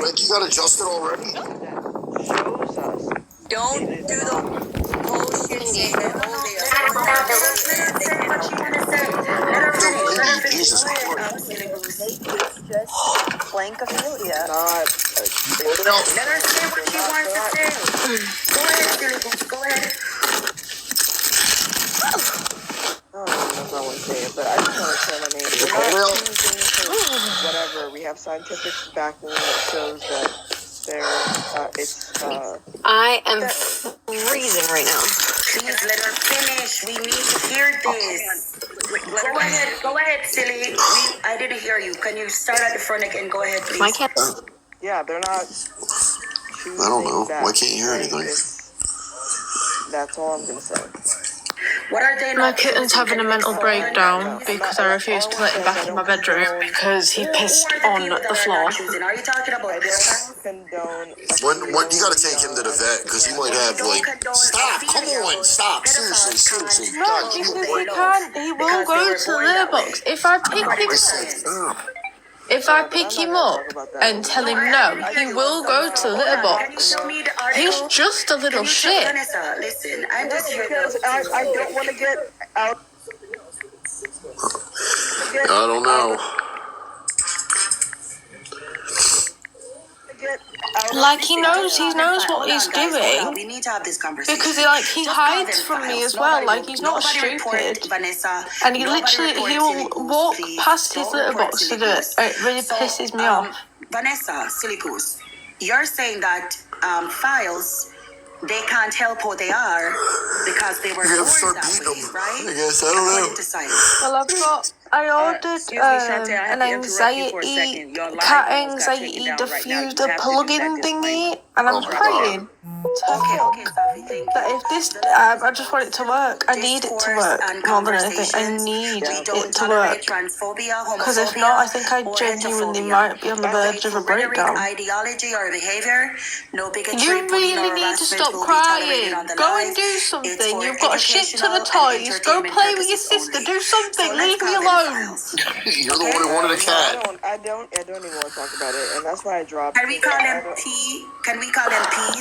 Rick, you got adjusted already? Shows us. Don't do the bullshit saying that, oh, they are. Jesus Christ. Blankophilia. Not. Let her say what she wants to say. Go ahead, Silly Goose. Go ahead. I don't know if I want to say it, but I just want to say my name. We're not choosing for whatever. We have scientific backing that shows that I am freezing right now. Please let her finish. We need to hear this. Go ahead, Silly. I didn't hear you. Can you start at the front again? Go ahead, please. My cat. Yeah, they're not choosing. I don't know. That. Why can't you hear anything? That's all I'm going to say. What are they My not kitten's choosing? having a mental breakdown because I refused to let him back in my bedroom because he pissed on the floor. Are you talking about this? Condone. When you gotta take him to the vet because he might have stop, come on, stop, seriously. No, God, because you he break can't. He will go to the litter box. If I pick him up and tell him no, he will go to the litter box. He's just a little shit. Vanessa, listen, I'm just here because I don't want to get out. I don't know. Like he knows what he's doing. We need to have this conversation. Because he hides from me as well. Like he's not stupid. And he will walk past his litter box to do it. It really pisses me off. Vanessa, Silly Goose, you're saying that files, they can't help who they are because they were born that way, right? I guess, I don't know. Well, I ordered an cat anxiety diffuser plug-in thingy, and I'm praying that if this, I just want it to work. I need it to work more than anything. I need it to work. Because if not, I think I genuinely might be on the verge of a breakdown. You really need to stop crying. Go and do something. You've got a shit ton of toys. Go play with your sister. Do something. Leave me alone. You're the one who wanted a cat. I don't even want to talk about it, and that's why I dropped. Can we call him P? Can we call him P?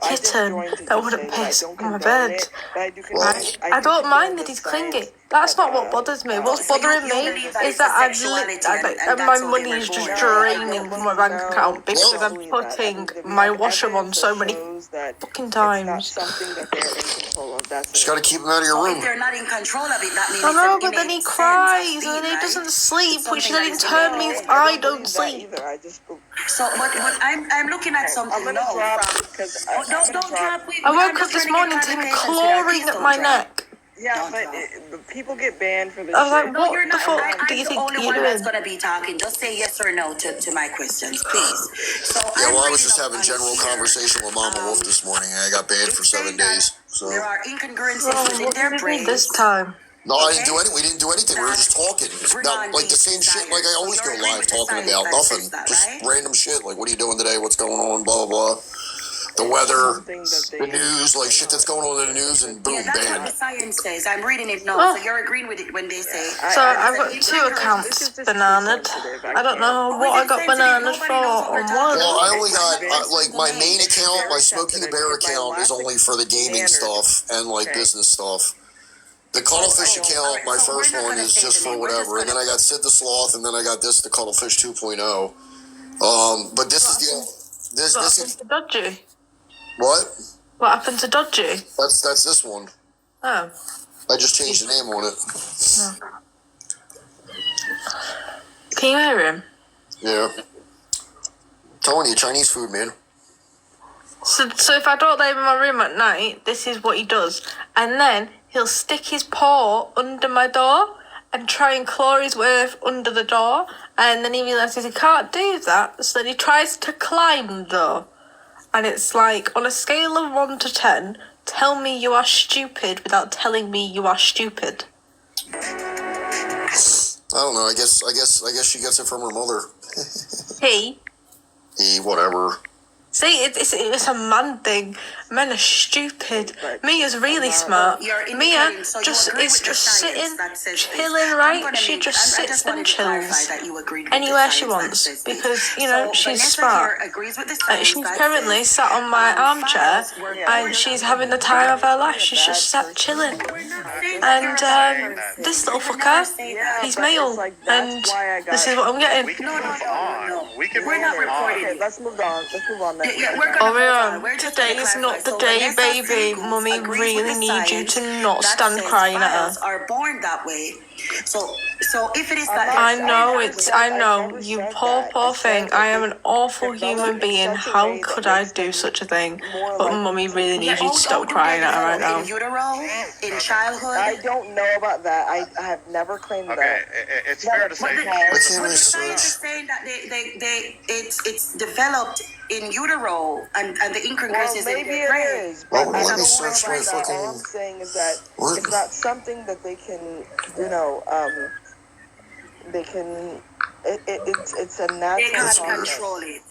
Kitten that wouldn't piss on my bed. I don't mind that he's clingy. That's not what bothers me. What's bothering me is that my money is just draining from my bank account because I'm putting my washer on so many fucking times. Just gotta keep him out of your room. If they're not in control of it, that means I know, but then he cries and then he doesn't sleep, which then in turn means I don't sleep. So, but I'm looking at something now. Don't drop. I woke up this morning to him clawing at my neck. Yeah, but people get banned for this. I was like, what the fuck do you think you're doing? That's gonna be talking. Just say yes or no to my questions, please. So yeah, well, I was just having general conversation with Mama Wolf this morning, and I got banned for 7 days. So there are incongruencies within their brains. This time. No, I didn't do anything. We didn't do anything. We were just talking about like the same shit. Like I always go live talking about nothing, just random shit. Like, what are you doing today? What's going on? Blah blah blah. The weather, the news, like shit that's going on in the news, and boom, that's banned. what the science says. I'm reading it now, so you're agreeing with it when they say. So I've got 2 accounts bananaed. I don't know what I got bananas for on one. Well, I only got like my main account, my Smokey the Bear account is only for the gaming stuff and like business stuff. The Cuttlefish account, my first one, is just for whatever, and then I got Sid the Sloth, and then I got the Cuttlefish 2.0. But this is this is Dodgy. What? What happened to Dodgy? That's this one. Oh. I just changed the name on it. Oh. Can you hear him? Yeah. Telling you, Chinese food, man. So if I don't let him in my room at night, this is what he does. And then he'll stick his paw under my door and try and claw his way under the door. And then he realises he can't do that, so then he tries to climb the door. And it's like, on a scale of 1 to 10, tell me you are stupid without telling me you are stupid. I don't know. I guess she gets it from her mother. He, whatever. See, it's a man thing. Men are stupid. Mia's really smart. Mia is just sitting, chilling, right? She just sits and chills anywhere she wants because, you know, she's smart. She's currently sat on my armchair and she's having the time of her life. She's just sat chilling. And this little fucker, he's male. And this is what I'm getting. We can move on. We're not recording. Okay, let's move on. Yeah, we're gonna move on. Today is not the day, baby. Mummy really needs you to not stand crying at her. Are born that way. So if it is that, I know, you poor thing. I am an awful human being. How could I do such a thing? But Mummy really needs you to stop crying at her right now. In utero, in childhood. I don't know about that. I have never claimed that. Okay, it's fair to say. But the science is saying that it's developed in utero and the incongruence is in maybe their it brain. is. Well, But let I me don't search know my about that. fucking- All I'm saying is that What? it's not something that they can, you know, they can. It's a They natural can't process. control it.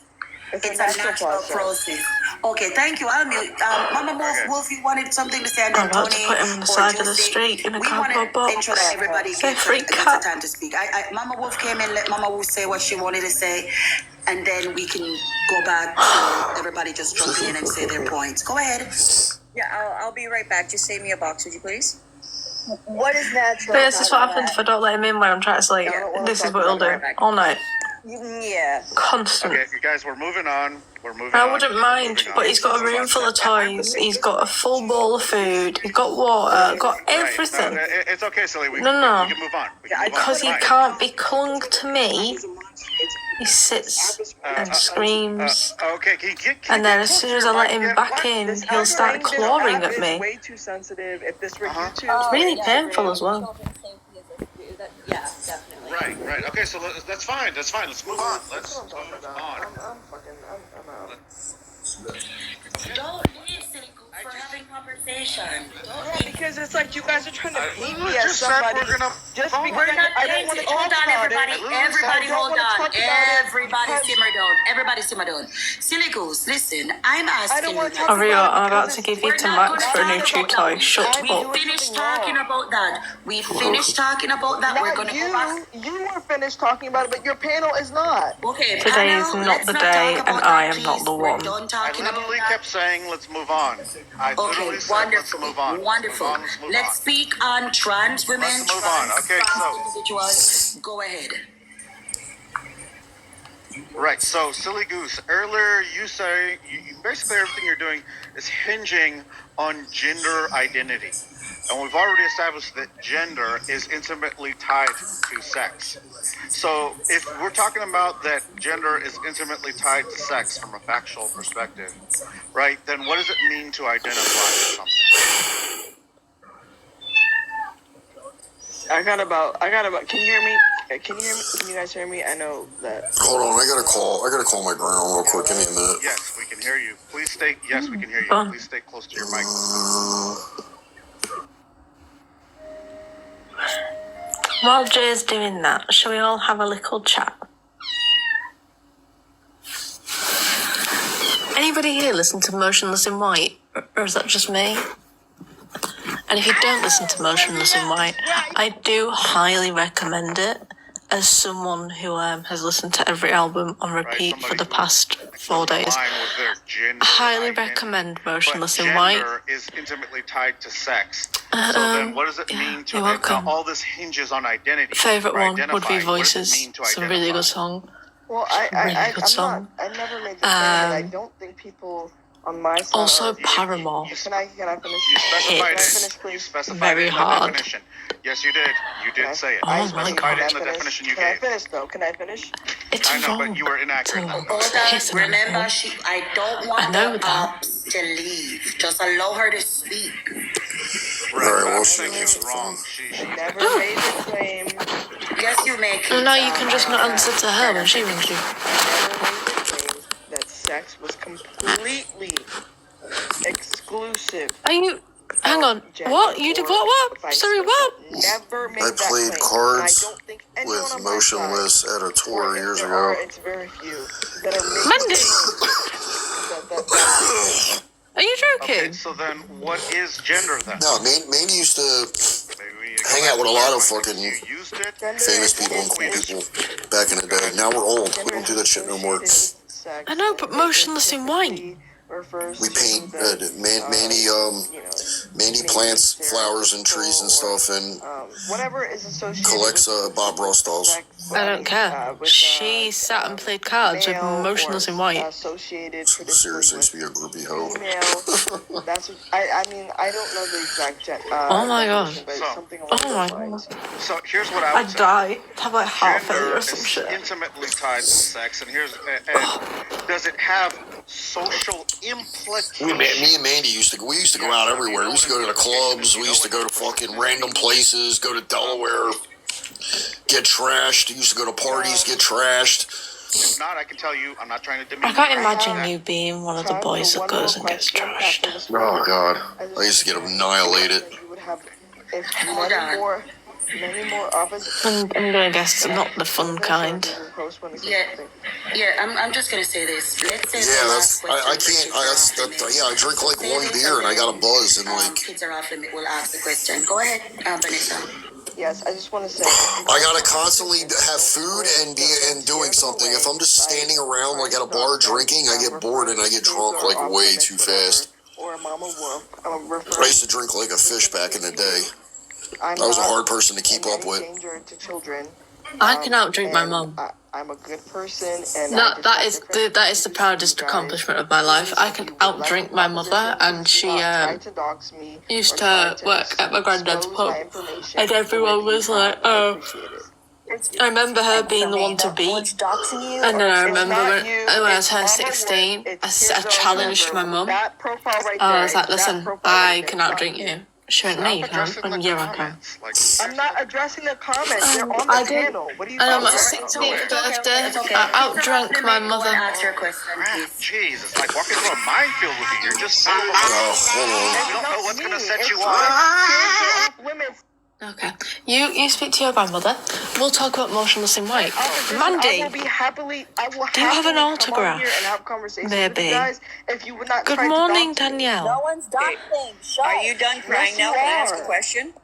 It's It's a natural process. Okay, thank you. I'll mute. Mama Wolf, you wanted something to say, and I'm then about to Tony put him on the or side of the Jose, street in a we want cardboard to ensure box. that everybody Say gets free a cut. time to speak. Mama Wolf came in, let Mama Wolf say what she wanted to say, and then we can go back to everybody just jumping in and say their points. Go ahead. Yeah, I'll be right back. Just save me a box, would you please? What is natural? But this is what happens if I don't let him in when I'm trying to sleep. This is what he'll do all night. Yeah. Constant. Okay, you guys, we're moving on. I wouldn't mind, but he's got a room full of toys. He's got a full bowl of food. He's got water. Got everything. No, it's okay, silly. We No. can move on. Because he can't be clung to me, he sits and screams. Okay, can you get And then as soon as I let him back in, he'll start clawing at me. Way too sensitive. If this were YouTube, It's really painful as well. Yeah, definitely. Right. Okay, so that's fine. Let's move on. Let's move on. I'm out. Don't leave, Silico, for having conversation. Yeah, because it's like you guys are trying to paint me just as said somebody. we're gonna. Just because We're not I going don't want to to hold talk on, about everybody. it. Everybody, I don't hold wanna on. talk about it Everybody, because- simmer down. Everybody, simmer down. Silly goose, listen. I'm I asking don't you. want to talk now. Ario, about it I'm about because to give you We're to not Max gonna for a new talk chew about toy. that. Shut We up. finished talking about that. We finished talking about that. We're Not gonna you. go back. You were finished talking about it, but your panel is not. Okay, Today panel, is not let's the not day, talk and about I that, am not please. the We're one. done I talking about literally that. kept saying, "Let's move on." I Okay, literally said, wonderful. "Let's move on." Wonderful. Let's move Let's on. speak on trans women, Let's move on. Okay, so- individuals. Go ahead. Right. So, silly goose. Earlier, you say basically everything you're doing is hinging on gender identity, and we've already established that gender is intimately tied to sex. So, if we're talking about that gender is intimately tied to sex from a factual perspective, right? Then what does it mean to identify with something? I got about. Can you hear me? Can you guys hear me? I know that. Hold on, I gotta call my grandma real quick. Give me a minute. Yes, we can hear you. Please stay. Yes, we can hear you. Please stay close to your mic. While Jay's doing that, shall we all have a little chat? Anybody here listen to Motionless in White? Or is that just me? And if you don't listen to Motionless in White, I do highly recommend it as someone who has listened to every album on repeat for the past 4 days. I highly recommend Motionless in White. Gender is intimately tied to sex. So then what does it mean to you're welcome. all this hinges on identity? Favourite or one would be identifying. What does it Voices. mean to It's a really identify? good song. Well, Really good I'm song. not. I never made the claim that I don't think people on my side. Also, are, Paramore. Can I finish? You specified Hits. it. You specified Very it in the hard. definition. Yes, you did. You did say it. Oh You my specified God. it in the definition you Can I gave. finish though? Can I finish? It's I know, wrong but you were inaccurate. to Hold piss on. on Remember, her. I don't want I know the that. ops to leave. Just allow her to speak. Right, Alright, but well, I'm she saying she needs was to wrong. She Never made the claim. Yes, you make it. No, no, you can just not answer to her when she rings you. Never made the claim that sex was completely exclusive. Are you... Hang on. What? You did what? Sorry, what? Never made I that played claim. cards And I don't think anyone with on my Motionless side, at a tour or if years there ago. are, it's very few that are making Mandy. claims that Are you joking? Okay, so then what is gender then? No, Mandy used to Maybe we need to go hang back out with a to lot that of one. fucking You used it. famous people and cool people back in the day. Now we're old. We don't do that shit no more. I know, but motionless in white. We paint Mandy plants flowers and trees and stuff and whatever is associated collects Bob Ross dolls. I don't care. She sat and played cards with motionless in white. Associated Seriously, used to be a groupie hoe. That's I mean I don't know the exact Oh my god. but So- something along Oh those my lines. So here's what I would I'd say. die. Have like heart Gender failure or some is shit. intimately tied to sex, and does it have social implications? Me and Mandy used to go out everywhere. We used to go to the clubs. We used to go to fucking random places. Go to Delaware, get trashed. Used to go to parties, get trashed. If not, I can tell you, I'm not trying to demean I can't you. imagine you being one of the boys that goes and gets trashed. Oh god, I used to get annihilated. You would have if Hold on. many more opposite. I'm gonna guess not the fun kind. Yeah, I'm just gonna say this. Let's say Yeah, the that's last question. I drink like one beer and I got a buzz and like Kids are off limit. We'll ask the question. Go ahead, Vanessa. Yes, I just want to say I gotta constantly have food and be doing something. If I'm just standing around like at a bar drinking, I get bored and I get drunk like way too fast. Or a mama wolf. I used to drink like a fish back in the day. I was a hard person to keep up with. Danger to children. I can outdrink my mum. I'm a good person, and That is the proudest accomplishment of my life. I can outdrink my mother, and she used to work at my granddad's pub, and everyone was like, "Oh." I remember her being the one to beat, and then I remember when I was her 16, I challenged my mum. I was like, "Listen, I can outdrink you." She went, "No, you can't." And yeah, I can. I'm not addressing the comments. They're on the I did. channel. What are you And on my talking about? 16th birthday, I outdrank my mother. Ask your question, please. Jeez, it's like walking through a minefield with you. You're just so Oh, hold on. you don't know what's going to set you It's off. women's. Okay, you speak to your grandmother. We'll talk about motionless in white. Mandy, I will happily do you have an come on autograph? here and have conversations Maybe. with you guys if you would not Good try to morning, dox me. Danielle. one's doxing. Are you done crying now? you Can I ask are. a question?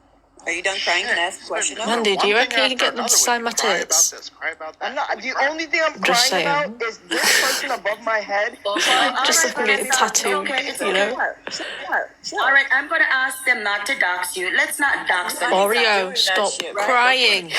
Are you done crying? Can I ask a question now? Mandy, do you One reckon thing you can get after them to another, sign we my can cry tits? about this, cry about that. I'm not. The only thing I'm Just crying saying. about is this person above my head. Just so I can get it tattooed, you know? All right, I'm gonna ask them not to dox you. Let's not dox them. Oreo, stop crying.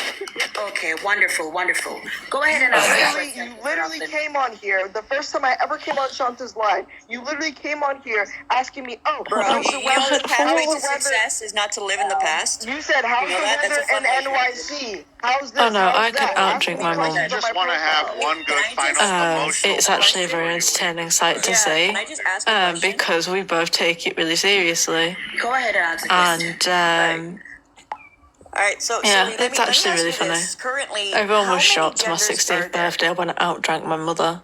Okay, wonderful, wonderful. Go ahead and ask You literally came on here the first time I ever came on Shanta's live. You literally came on here asking me, "Oh, Bro, how's you the know weather? the pathway to How's the weather?" success is not to live in the past. You said, "How's You know the that? That's weather a fun in way to NYC? How's this? Oh, no, How's I can that?" outdrink my mum. I just want to have one good final emotional It's actually a very entertaining sight to Yeah, see, can I just ask a question? because we both take it really seriously, Go ahead and ask the question. and All right, so yeah, Silly, let it's me ask actually you really this. funny. Currently, Everyone how was many shocked to my genders 16th are there? birthday when I outdrank my mother.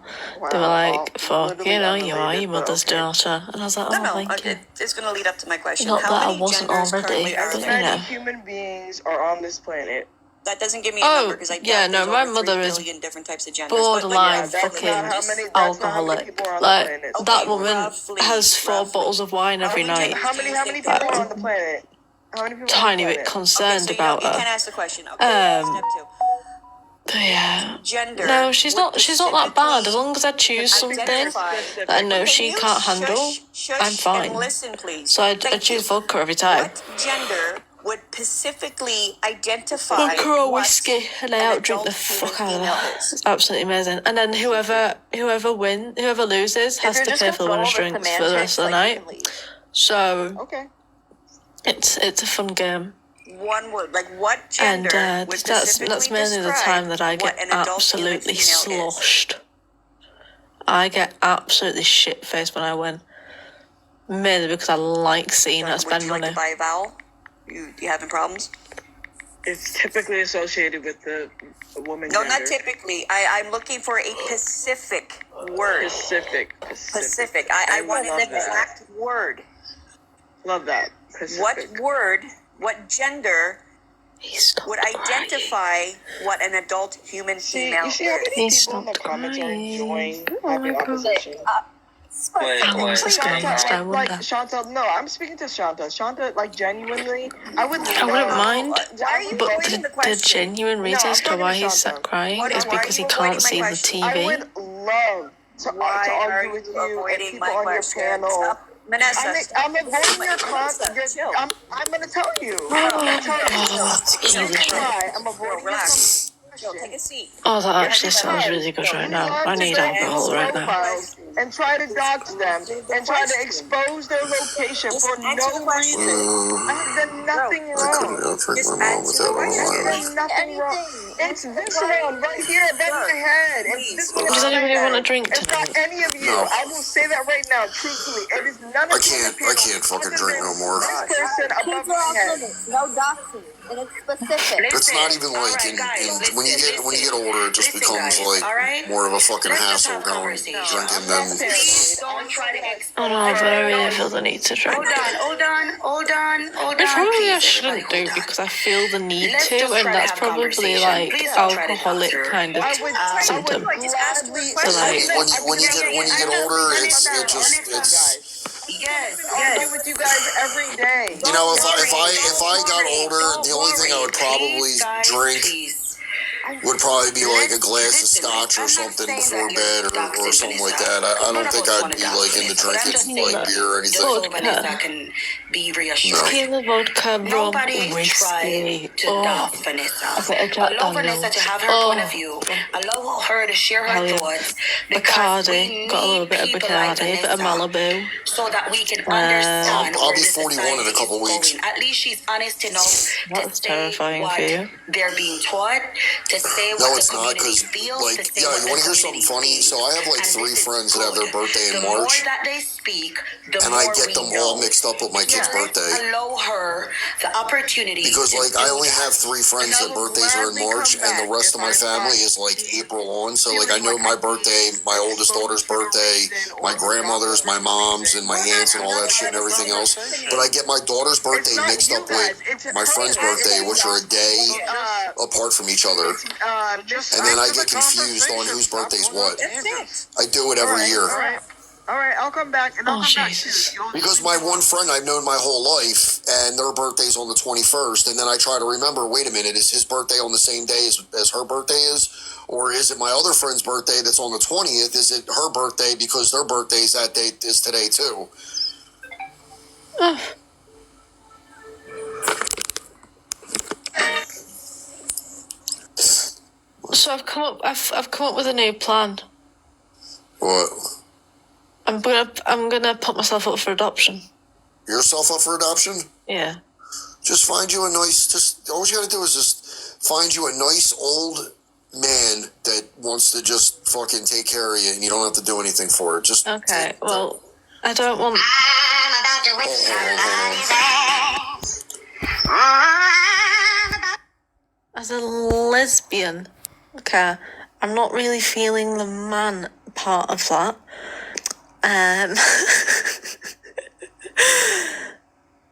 They were like, "Fuck, you know, you are your mother's daughter," and I was like, "Oh, No, thank you." it's going to lead up to my question. Not How that I many wasn't genders already, currently are but there? you know. Human beings are on this planet. That doesn't give me a Oh, number because I doubt yeah, no, there's my over 3 mother is billion different types of genders. borderline But yeah, fucking that's not how many alcoholic. people are on Like, the planet. that Okay, woman roughly, has 4 bottles of wine every How many night. genders How many people are on the planet? How many people Tiny are on the bit planet? concerned so about you can't her. ask the question. Okay, step 2. But yeah. Gender. No, she's not that bad. As long as I specifically choose something identify- that I know she Can you can't handle, shush I'm fine. And listen, please. So I Thank choose you. vodka every time. What gender would specifically identify Vodka or what whiskey, and I an outdrink the adult fuck human out of female that. is? It's absolutely amazing. And then whoever loses has to pay for the winner's drinks for the rest of the night. So Okay. it's a fun game. One word, like what And gender would that's specifically mainly the time that I describe get what an adult absolutely human female is? sloshed. I get absolutely shit faced when I win. Mainly because I like seeing her Would spend you like money. to buy a vowel? You having problems? It's typically associated with the woman No, gender. not typically. I'm looking for a specific word. Pacific. Specific. I want an love that. exact word. Love that. What Pacific. word, what gender Stop would crying. identify what an adult human female You see how is? many Please people in the stop comments are crying. enjoying Oh my having God. opposition? This guy must I like wonder. Chantal, no, I'm speaking to Chantal. Chantal, like genuinely, I wouldn't mind, Why are you but avoiding the the question? genuine reason as to why he's crying is because he can't see the I TV. would love to argue with you and people on your panel. Vanessa, I'm avoiding your content. I'm going to tell you. I'm going to tell you. Here's why I'm avoiding your content. take a seat. Oh, that actually sounds really good right now. I need alcohol right now. And try to dox them and try to expose their location for no reason. I have done nothing wrong. I have done nothing wrong. It's this one right here above my head. It's this one. Does anybody want a drink It's not tonight? any of you. No. I will say that right now, truthfully. It is none of you. I can't fucking drink no more. This person above my head. No Doxxes, and it's specific. It's not even like when you get older, it just becomes like more of a fucking hassle going drinking than. Please don't try to Oh no, but I really feel the need to drink. Hold on. Which probably I shouldn't do because I feel the need to, and that's probably like alcoholic kind of symptom. So like, When you get older, it's. Yes. I'm with you guys every day. You know, if I got older, the only thing I would probably drink would probably be like a glass of scotch or something before bed or something like that. I don't think I'd be like into drinking like beer or anything. Vanessa can be reassured. tequila, vodka, rum, Nobody whiskey. tried to doubt Vanessa. Allow Vanessa to have her point of view. Allow her to share her thoughts. Because Bacardi, got a little bit of Bacardi, bit of Malibu. So that we can understand I'll where be this 41 in a society couple is weeks. going. At least she's honest enough to That's say terrifying what for you. they're being taught, to say No, what it's the not community because feels, like to say yeah, what you the want to hear something community funny? feels. So I have like And 3 this is friends that have their good. birthday in The more March. that they speak, the And more I get we them know. all mixed up with my kid's birthday. Allow her the opportunity Because to like do I only that. have 3 friends And I that will birthdays are in gladly March, come and the back rest of my if I family find is like April on. So like I know my birthday, my oldest daughter's birthday, my grandmother's, my mom's, and my aunts, and all that shit and everything else. But I get my daughter's birthday mixed up with my friend's birthday, which are a day apart from each other. And then I get confused on whose birthday's what. I do it every year. All right, I'll come back. And I'll Oh, come back Jesus. too. Because my one friend I've known my whole life, and their birthday's on the 21st, and then I try to remember, wait a minute, is his birthday on the same day as her birthday is? Or is it my other friend's birthday that's on the 20th? Is it her birthday because their birthday's that date is today too? So I've come up with a new plan. What? I'm gonna put myself up for adoption. Yourself up for adoption? Yeah. Just find you a nice, all you gotta do is just find you a nice old man that wants to just fucking take care of you, and you don't have to do anything for it. Just Okay. Well, I don't want. As a lesbian, okay, I'm not really feeling the man part of that.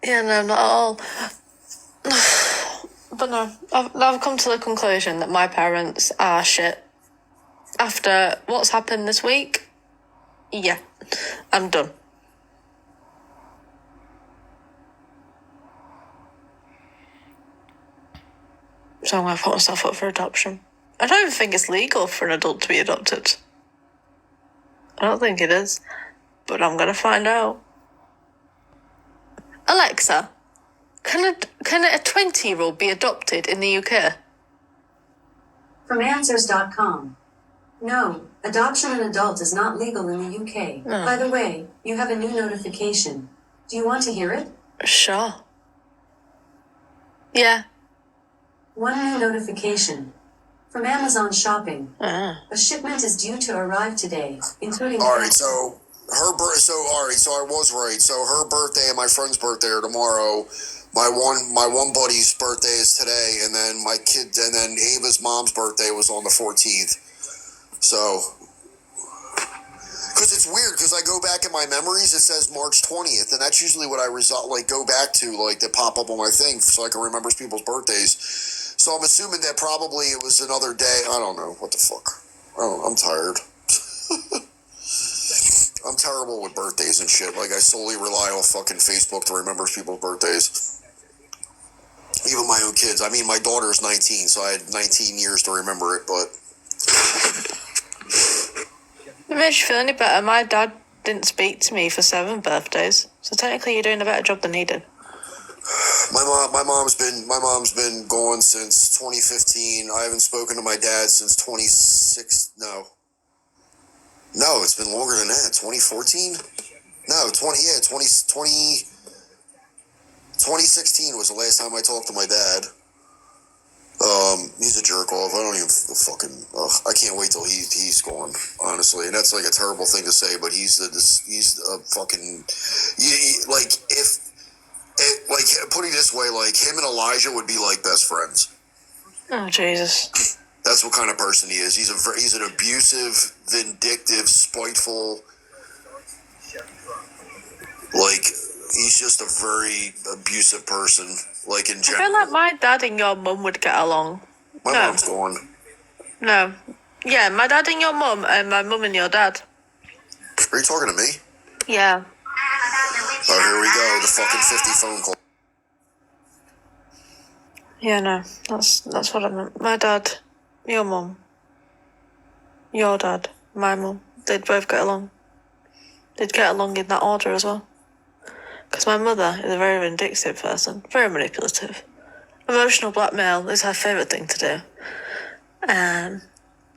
Yeah, no, not at all. But no, I've come to the conclusion that my parents are shit. After what's happened this week, yeah, I'm done. So I'm going to put myself up for adoption. I don't even think it's legal for an adult to be adopted. I don't think it is. But I'm going to find out. Alexa, can a 20-year-old be adopted in the UK? From Answers.com. No, adoption an adult is not legal in the UK. No. By the way, you have a new notification. Do you want to hear it? Sure. Yeah. One new notification. From Amazon Shopping. Ah. A shipment is due to arrive today, including... all right, so her so I was right. So her birthday and my friend's birthday are tomorrow. My one buddy's birthday is today, and then then Ava's mom's birthday was on the 14th. So, because it's weird, because I go back in my memories, it says March 20th, and that's usually what I go back to, like, that pop up on my thing, so I can remember people's birthdays. So I'm assuming that probably it was another day. I don't know. What the fuck? I'm tired. I'm terrible with birthdays and shit. Like, I solely rely on fucking Facebook to remember people's birthdays. Even my own kids. I mean, my daughter's 19, so I had 19 years to remember it, but... It makes you feel any better. My dad didn't speak to me for 7 birthdays, so technically you're doing a better job than he did. My mom's been gone since 2015. I haven't spoken to my dad since 2016 was the last time I talked to my dad. He's a jerk off. I don't even fucking. I can't wait till he's gone. Honestly, and that's like a terrible thing to say, but he's a fucking. Putting it this way, like him and Elijah would be like best friends. Oh Jesus. That's what kind of person he is. He's an abusive, vindictive, spiteful. Like, he's just a very abusive person. Like, in general. I feel like my dad and your mum would get along. My mom's gone. No. Yeah, my dad and your mum, and my mum and your dad. Are you talking to me? Yeah. Oh, here we go. The fucking 50 phone call. Yeah, no. That's what I meant. My dad, your mum, your dad, my mum. They'd both get along. They'd get along in that order as well. Because my mother is a very vindictive person, very manipulative. Emotional blackmail is her favourite thing to do.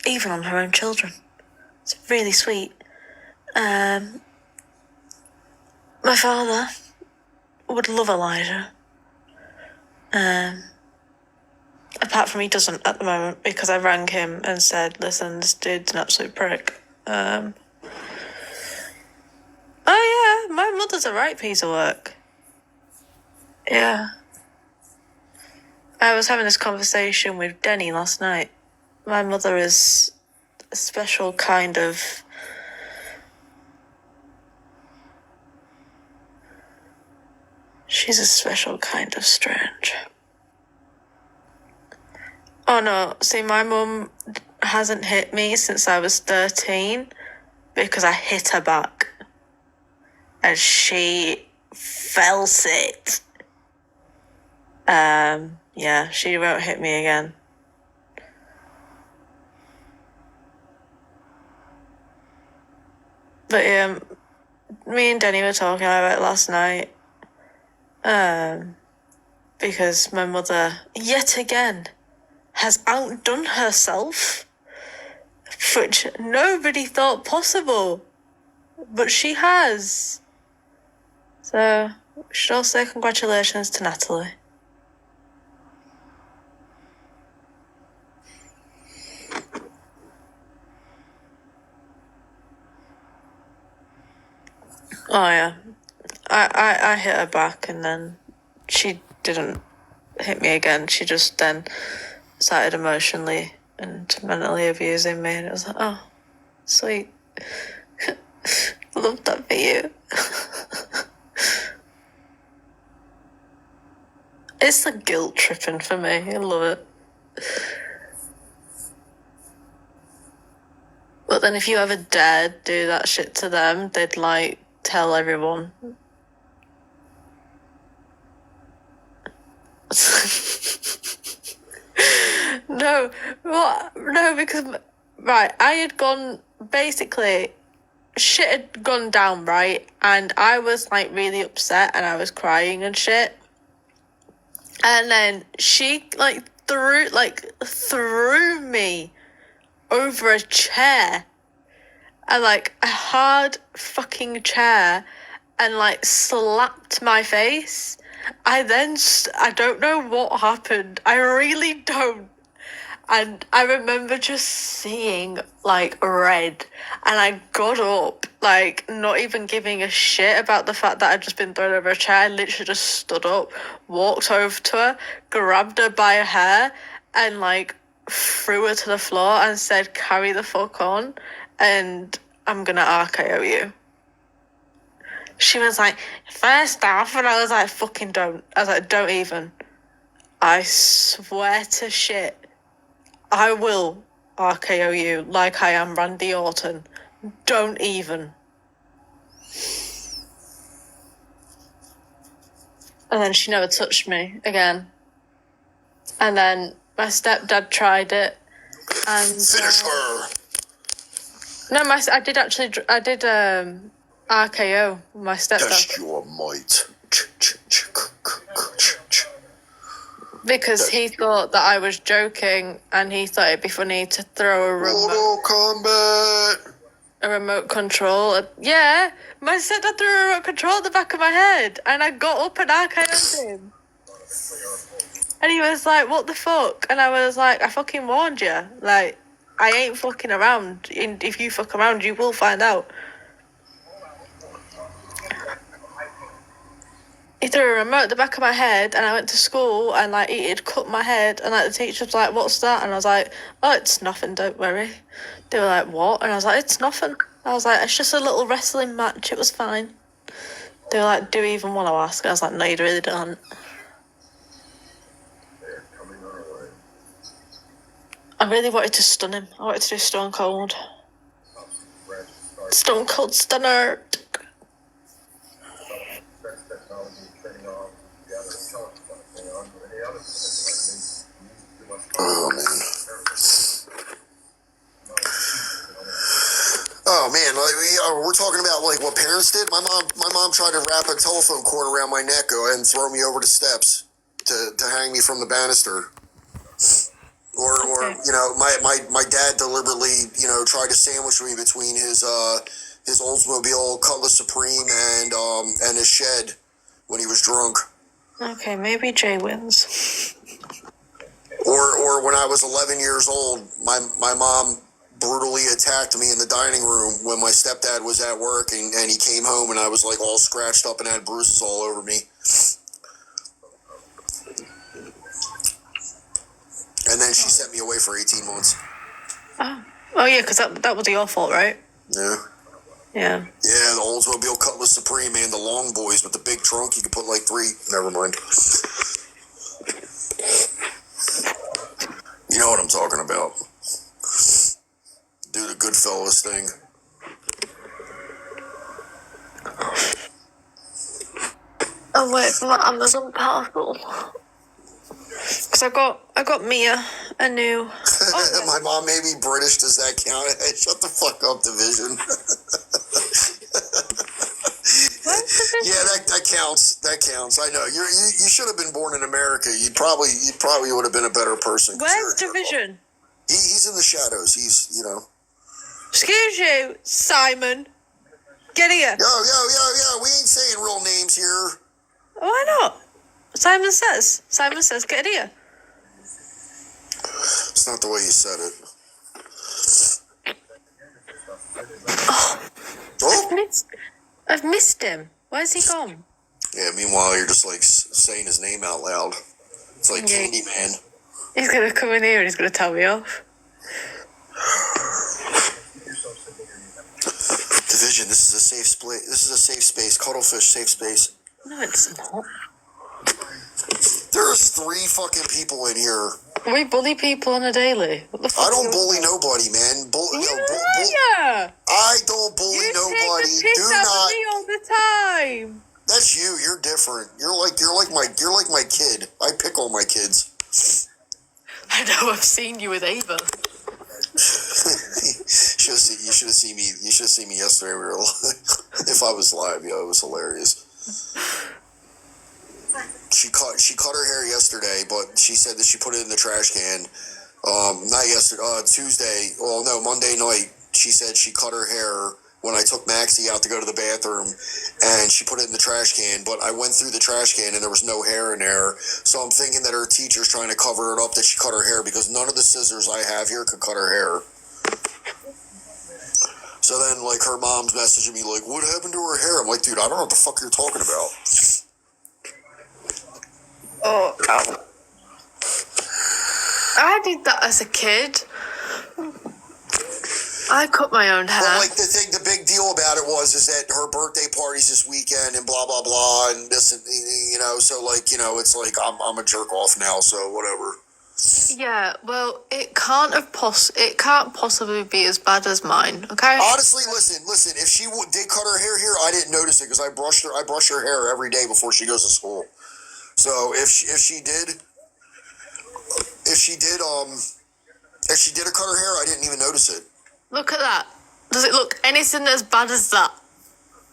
Even on her own children. It's really sweet. My father would love Elijah. Apart from he doesn't at the moment, because I rang him and said, listen, this dude's an absolute prick. Oh yeah, my mother's a right piece of work. Yeah. I was having this conversation with Denny last night. My mother is a special kind of... She's a special kind of strange. Oh no, see, my mum hasn't hit me since I was 13 because I hit her back. And she felt it. Yeah, she won't hit me again. But yeah, me and Denny were talking about it last night. Because my mother, yet again, has outdone herself, which nobody thought possible, but she has. So, we should all say congratulations to Natalie. Oh yeah, I hit her back and then she didn't hit me again. She just then started emotionally and mentally abusing me, and it was like, oh, sweet. Love that for you. It's the guilt tripping for me. I love it. But then if you ever dared do that shit to them, they'd like tell everyone. No, what? No, because, right, I had gone, basically, shit had gone down, right? And I was, like, really upset and I was crying and shit. And then she, like, threw me over a chair. And, like, a hard fucking chair. And, like, slapped my face. I don't know what happened. I really don't. And I remember just seeing, like, red. And I got up, like, not even giving a shit about the fact that I'd just been thrown over a chair. I literally just stood up, walked over to her, grabbed her by her hair, and, like, threw her to the floor and said, carry the fuck on, and I'm gonna RKO you. She was like, first off, and I was like, fucking don't. I was like, don't even. I swear to shit, I will RKO you like I am Randy Orton. Don't even. And then she never touched me again. And then my stepdad tried it. And Finish her. No, I did RKO my stepdad. Test your might. Because he thought that I was joking, and he thought it'd be funny to throw a Mortal Kombat. remote control. Yeah, my stepdad threw a remote control at the back of my head, and I got up and RKO'd him. And he was like, "What the fuck?" And I was like, "I fucking warned you. Like, I ain't fucking around. And if you fuck around, you will find out." He threw a remote at the back of my head, and I went to school, and like he'd cut my head, and like the teacher was like, "What's that?" And I was like, "Oh, it's nothing. Don't worry." They were like, "What?" And I was like, "It's nothing." I was like, "It's just a little wrestling match. It was fine." They were like, "Do you even want to ask?" And I was like, "No, you really don't." I really wanted to stun him. I wanted to do Stone Cold. Stone Cold Stunner. Oh man. Oh man, like we're talking about like what parents did. My mom tried to wrap a telephone cord around my neck and throw me over the steps to hang me from the banister. Or you know, my dad deliberately, you know, tried to sandwich me between his Oldsmobile Cutlass Supreme and his shed when he was drunk. Okay, maybe Jay wins. Or when I was 11 years old, my mom brutally attacked me in the dining room when my stepdad was at work, and he came home and I was like all scratched up and had bruises all over me. And then she sent me away for 18 months. Oh yeah, because that was your fault, right? Yeah. Yeah. Yeah, the Oldsmobile Cutlass Supreme, man, the long boys with the big trunk. You could put like 3. Never mind. You know what I'm talking about. Do the Goodfellas thing. Oh wait, for my Amazon parcel. Because I got Mia a new. Oh, My mom made me British. Does that count? Hey, shut the fuck up, Division. Yeah, that counts. That counts. I know. You should have been born in America. You probably would have been a better person. Where's Division? He's in the shadows. He's, you know. Excuse you, Simon. Get here. Yo. We ain't saying real names here. Why not? Simon says, get here. It's not the way you said it. Oh. I've missed him. Where's he gone? Yeah, meanwhile, you're just like saying his name out loud. It's like Candyman. He's going to come in here and he's going to tell me off. Division, this is a safe space. This is a safe space. Cuttlefish, safe space. No, it's not. There's 3 fucking people in here. We bully people on a daily. What the fuck? I don't bully nobody, man. I don't bully nobody. You take the piss out of me all the time. That's you. You're different. You're like my kid. I pick on my kids. I know. I've seen you with Ava. You should have seen me. You should have seen me yesterday. We were if I was live, yeah, it was hilarious. She cut her hair yesterday, but she said that she put it in the trash can. Not yesterday, Tuesday. Well, no, Monday night. She said she cut her hair when I took Maxie out to go to the bathroom, and she put it in the trash can. But I went through the trash can, and there was no hair in there. So I'm thinking that her teacher's trying to cover it up that she cut her hair, because none of the scissors I have here could cut her hair. So then, like, her mom's messaging me, like, what happened to her hair? I'm like, dude, I don't know what the fuck you're talking about. Oh, ow. I did that as a kid. I cut my own hair. But, like, the big deal about it is that her birthday party's this weekend and blah, blah, blah, and this, and, you know, so, like, you know, it's like, I'm a jerk off now, so whatever. Yeah, well, it can't possibly be as bad as mine, okay? Honestly, listen. If she did cut her hair here, I didn't notice it because I brush her hair every day before she goes to school. So if she did cut her hair, I didn't even notice it. Look at that. Does it look anything as bad as that?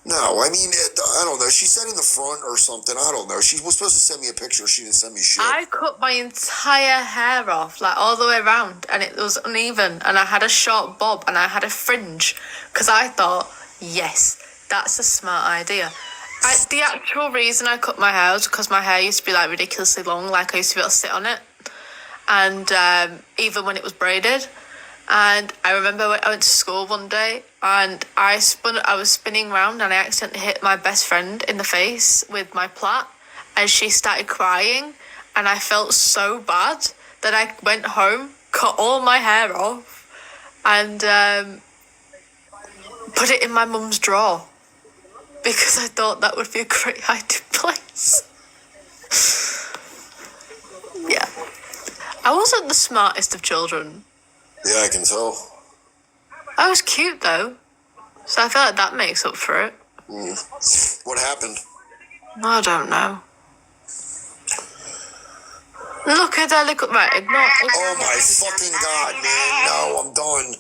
No, I mean, I don't know. She said in the front or something. I don't know. She was supposed to send me a picture. She didn't send me shit. I cut my entire hair off, like all the way around, and it was uneven, and I had a short bob, and I had a fringe, because I thought, yes, that's a smart idea. The actual reason I cut my hair was because my hair used to be like ridiculously long, like I used to be able to sit on it, and even when it was braided. And I remember I went to school one day and I was spinning round and I accidentally hit my best friend in the face with my plait and she started crying and I felt so bad that I went home, cut all my hair off and put it in my mum's drawer because I thought that would be a great hiding place. Yeah. I wasn't the smartest of children. Yeah, I can tell. I was cute though, so I feel like that makes up for it. What happened? I don't know. Look at that, look at right. Oh my fucking god, man! No, I'm done.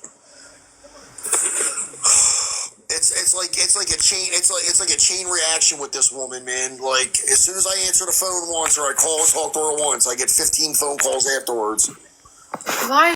It's like a chain. It's like a chain reaction with this woman, man. Like as soon as I answer the phone once or I talk to her once, I get 15 phone calls afterwards. Why?